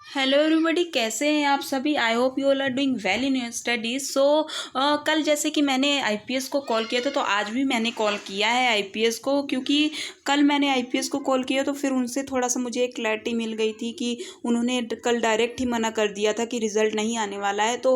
Hello everybody, कैसे हैं आप सभी। I hope you all are doing well in your studies. So कल जैसे कि मैंने आईपीएस को कॉल किया था, तो आज भी मैंने कॉल किया है आईपीएस को, क्योंकि कल मैंने आईपीएस को कॉल किया तो फिर उनसे थोड़ा सा मुझे एक क्लैरिटी मिल गई थी कि उन्होंने कल डायरेक्ट ही मना कर दिया था कि रिज़ल्ट नहीं आने वाला है। तो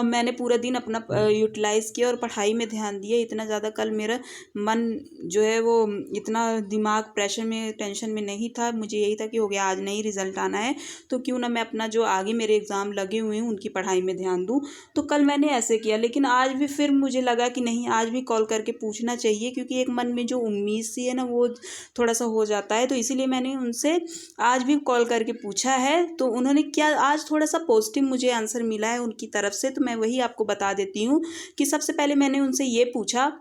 मैंने पूरा दिन अपना यूटिलाइज़ किया और पढ़ाई में ध्यान दिया। इतना ज़्यादा कल मेरा मन जो है वो इतना दिमाग प्रेशर में टेंशन में नहीं था। मुझे यही था कि हो गया, आज नहीं रिज़ल्ट आना है तो क्यों ना मैं अपना जो आगे मेरे एग्ज़ाम लगे हुए हैं उनकी पढ़ाई में ध्यान दूँ। तो कल मैंने ऐसे किया, लेकिन आज भी फिर मुझे लगा कि नहीं, आज भी कॉल करके पूछना चाहिए, क्योंकि एक मन में जो उम्मीद सी है ना वो थोड़ा सा हो जाता है। तो इसीलिए मैंने उनसे आज भी कॉल करके पूछा है। तो उन्होंने क्या, आज थोड़ा सा पॉजिटिव मुझे आंसर मिला है उनकी तरफ से, तो मैं वही आपको बता देती हूँ कि सबसे पहले मैंने उनसे ये पूछा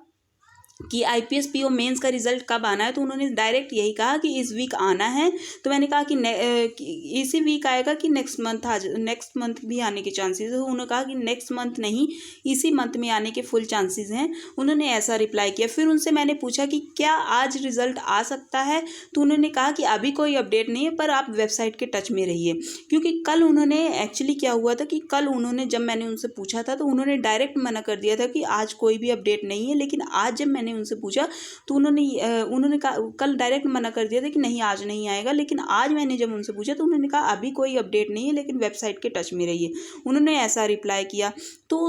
कि आईपीएस पीओ मेंस का रिजल्ट कब आना है। तो उन्होंने डायरेक्ट यही कहा कि इस वीक आना है। तो मैंने कहा कि इसी वीक आएगा कि नेक्स्ट मंथ भी आने के चांसेस है। उन्होंने कहा कि नेक्स्ट मंथ नहीं, इसी मंथ में आने के फुल चांसेस हैं। उन्होंने ऐसा रिप्लाई किया। फिर उनसे मैंने पूछा कि क्या आज रिजल्ट आ सकता है। तो उन्होंने कहा कि अभी कोई अपडेट नहीं है, पर आप वेबसाइट के टच में रहिए। क्योंकि कल उन्होंने एक्चुअली क्या हुआ था कि कल उन्होंने, जब मैंने उनसे पूछा था तो उन्होंने डायरेक्ट मना कर दिया था कि आज कोई भी अपडेट नहीं है। लेकिन आज जब मैंने उनसे पूछा तो उन्होंने कहा, कल डायरेक्ट मना कर दिया था कि नहीं आज नहीं आएगा। लेकिन आज मैंने जब उनसे पूछा तो उन्होंने कहा अभी कोई अपडेट नहीं है, लेकिन वेबसाइट के टच में रहिए। उन्होंने ऐसा रिप्लाई किया। तो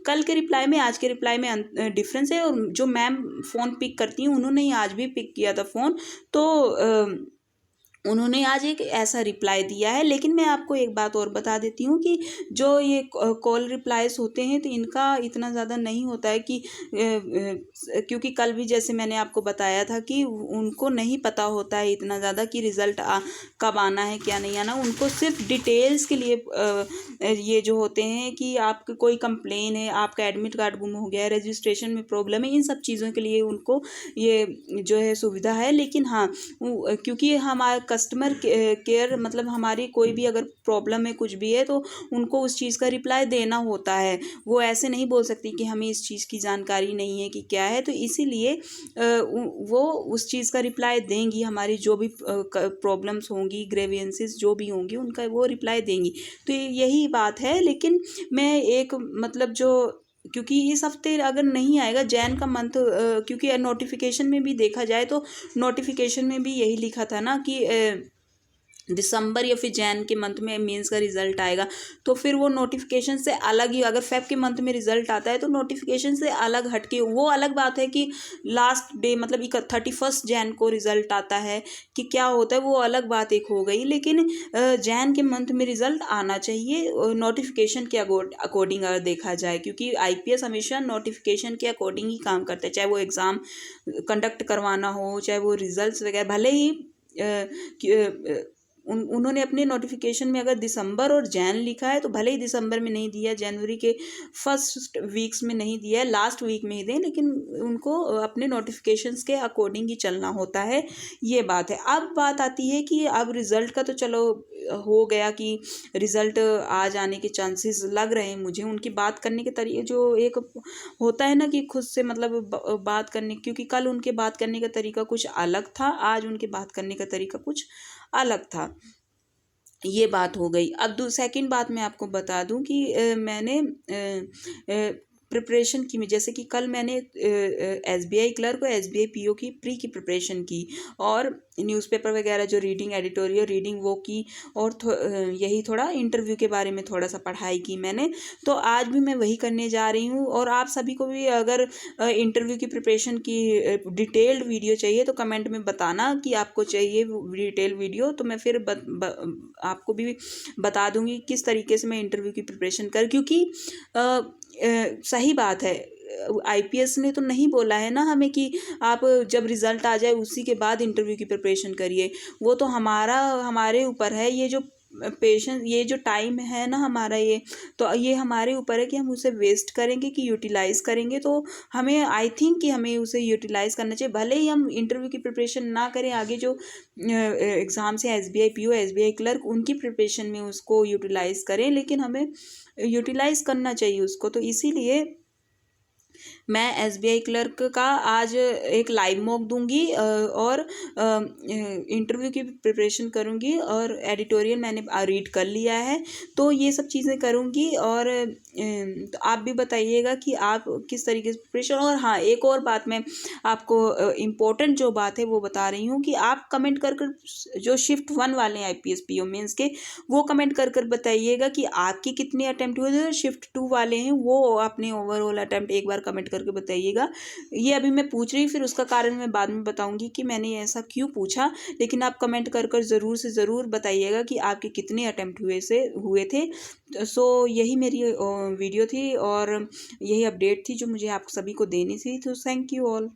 कल के रिप्लाई में आज के रिप्लाई में डिफरेंस है। और जो मैम फ़ोन पिक करती हैं उन्होंने ही आज भी पिक किया था फ़ोन। तो उन्होंने आज एक ऐसा रिप्लाई दिया है। लेकिन मैं आपको एक बात और बता देती हूँ कि जो ये कॉल रिप्लाईस होते हैं तो इनका इतना ज़्यादा नहीं होता है कि क्योंकि कल भी जैसे मैंने आपको बताया था कि उनको नहीं पता होता है इतना ज़्यादा कि रिज़ल्ट कब आना है क्या नहीं आना। उनको सिर्फ डिटेल्स के लिए ये जो होते हैं कि आपकी कोई कंप्लेन है, आपका एडमिट कार्ड गुम हो गया है, रजिस्ट्रेशन में प्रॉब्लम है, इन सब चीज़ों के लिए उनको ये जो है सुविधा है। लेकिन हाँ, क्योंकि हमारा कस्टमर केयर मतलब हमारी कोई भी अगर प्रॉब्लम है कुछ भी है तो उनको उस चीज़ का रिप्लाई देना होता है। वो ऐसे नहीं बोल सकती कि हमें इस चीज़ की जानकारी नहीं है कि क्या है। तो इसीलिए वो उस चीज़ का रिप्लाई देंगी। हमारी जो भी प्रॉब्लम्स होंगी, ग्रेवियंसेस जो भी होंगी, उनका वो रिप्लाई देंगी। तो यही बात है। लेकिन मैं एक मतलब जो, क्योंकि इस हफ्ते अगर नहीं आएगा जैन का मंथ, क्योंकि नोटिफिकेशन में भी देखा जाए तो नोटिफिकेशन में भी यही लिखा था ना कि दिसंबर या फिर जैन के मंथ में मेंस का रिजल्ट आएगा। तो फिर वो नोटिफिकेशन से अलग ही, अगर फेब के मंथ में रिजल्ट आता है तो नोटिफिकेशन से अलग हटके, वो अलग बात है कि लास्ट डे मतलब 31 जैन को रिजल्ट आता है कि क्या होता है, वो अलग बात एक हो गई। लेकिन जैन के मंथ में रिजल्ट आना चाहिए नोटिफिकेशन के अकॉर्डिंग अगर देखा जाए, क्योंकि आईपीएस हमेशा नोटिफिकेशन के अकॉर्डिंग ही काम करता है। चाहे वो एग्ज़ाम कंडक्ट करवाना हो, चाहे वो रिजल्ट्स वगैरह, भले ही उन्होंने अपने नोटिफिकेशन में अगर दिसंबर और जैन लिखा है तो भले ही दिसंबर में नहीं दिया, जनवरी के फर्स्ट वीक्स में नहीं दिया है, लास्ट वीक में ही दें, लेकिन उनको अपने नोटिफिकेशंस के अकॉर्डिंग ही चलना होता है। ये बात है। अब बात आती है कि अब रिज़ल्ट का तो चलो हो गया कि रिज़ल्ट आ जाने के चांसेस लग रहे हैं मुझे। उनकी बात करने के तरीके जो एक होता है ना कि खुद से मतलब बात करने, क्योंकि कल उनके बात करने का तरीका कुछ अलग था, आज उनके बात करने का तरीका कुछ अलग था। ये बात हो गई। अब सेकंड बात मैं आपको बता दूं कि मैंने प्रिपरेशन की, जैसे कि कल मैंने एसबीआई क्लर्क और एसबीआई पीओ की प्री की प्रिपरेशन की, और न्यूज़पेपर वगैरह जो रीडिंग, एडिटोरियल रीडिंग वो की, और यही थोड़ा इंटरव्यू के बारे में थोड़ा सा पढ़ाई की मैंने। तो आज भी मैं वही करने जा रही हूँ। और आप सभी को भी अगर इंटरव्यू की प्रिपरेशन की डिटेल्ड वीडियो चाहिए तो कमेंट में बताना कि आपको चाहिए डिटेल वीडियो, तो मैं फिर आपको भी बता दूंगी किस तरीके से मैं इंटरव्यू की प्रिपरेशन कर, क्योंकि सही बात है, आईपीएस ने तो नहीं बोला है ना हमें कि आप जब रिज़ल्ट आ जाए उसी के बाद इंटरव्यू की प्रिपरेशन करिए। वो तो हमारे ऊपर है। ये जो पेशेंस, ये जो टाइम है ना हमारा, ये हमारे ऊपर है कि हम उसे वेस्ट करेंगे कि यूटिलाइज़ करेंगे। तो हमें, आई थिंक कि हमें उसे यूटिलाइज़ करना चाहिए। भले ही हम इंटरव्यू की प्रिपरेशन ना करें, आगे जो एग्ज़ाम्स हैं एसबीआई पीओ, एसबीआई क्लर्क, उनकी प्रिपरेशन में उसको यूटिलाइज़ करें, लेकिन हमें यूटिलाइज़ करना चाहिए उसको। तो इसीलिए मैं एसबीआई क्लर्क का आज एक लाइव मॉक दूंगी और इंटरव्यू की प्रिपरेशन करूंगी और एडिटोरियल मैंने रीड कर लिया है, तो ये सब चीज़ें करूंगी। और तो आप भी बताइएगा कि आप किस तरीके से प्रिपरेशन। और हाँ, एक और बात मैं आपको इम्पोर्टेंट जो बात है वो बता रही हूँ कि आप कमेंट कर कर जो शिफ्ट 1 वाले हैं आईपीएस पीओ मेंस के, वो कमेंट कर कर बताइएगा कि आपके कितने अटेम्प्ट हुए थे। शिफ्ट 2 वाले हैं वो अपने ओवरऑल अटेम्प्ट एक बार कमेंट करके बताइएगा। ये अभी मैं पूछ रही, फिर उसका कारण मैं बाद में बताऊंगी कि मैंने ऐसा क्यों पूछा, लेकिन आप कमेंट कर कर ज़रूर से ज़रूर बताइएगा कि आपके कितने अटेम्प्ट हुए थे। सो यही मेरी वीडियो थी और यही अपडेट थी जो मुझे आप सभी को देनी थी। तो थैंक यू ऑल।